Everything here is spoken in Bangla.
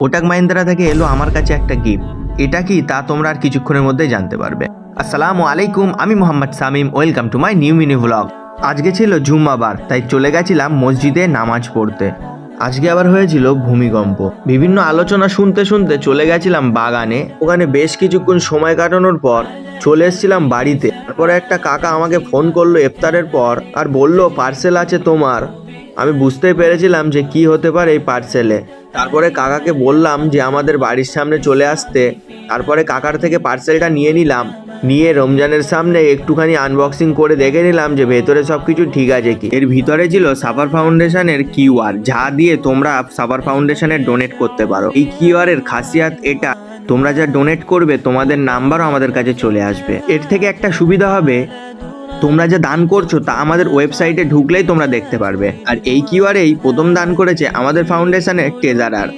কোটাক মাহিন্দ্রা থেকে এলো আমার কাছে একটা গিফট। এটা কি তা তোমরা আর কিছুক্ষণের মধ্যেই জানতে পারবে। আসসালামু আলাইকুম, আমি Mohammad Samim. Welcome to my new mini vlog. আজকে ছিল জুম্মাবার, তাই চলে গেছিলাম মসজিদে নামাজ পড়তে। আজকে আবার হয়েছিল ভূমিকম্প। বিভিন্ন আলোচনা শুনতে শুনতে চলে গেছিলাম বাগানে। ওখানে বেশ কিছুক্ষণ সময় কাটানোর পর চলে এসেছিলাম বাড়িতে। তারপরে একটা কাকা আমাকে ফোন করলো ইফতারের পর আর বলল পার্সেল আছে তোমার। আমি বুঝতেই পেরেছিলাম যে কি হতে পারে এই পার্সেলে। তারপরে কাকাকে বললাম যে আমাদের বাড়ির সামনে চলে আসতে। তারপরে কাকার থেকে পার্সেলটা নিয়ে নিলাম। নিয়ে রমজানের সামনে একটুখানি আনবক্সিং করে দেখে নিলাম যে ভেতরে সব কিছু ঠিক আছে কি। এর ভিতরে ছিল সাফার ফাউন্ডেশনের কিউআর, যা দিয়ে তোমরা সাফার ফাউন্ডেশনে ডোনেট করতে পারো। এই কিউআর এর খাসিয়াত এটা, তোমরা যা ডোনেট করবে তোমাদের নাম্বারও আমাদের কাছে চলে আসবে। এর থেকে একটা সুবিধা হবে, তোমরা যে দান করছো তা আমাদের ওয়েবসাইটে ঢুকলেই তোমরা দেখতে পারবে। আর এই কিউআরেই প্রথম দান করেছে আমাদের ফাউন্ডেশনের ট্রেজারার।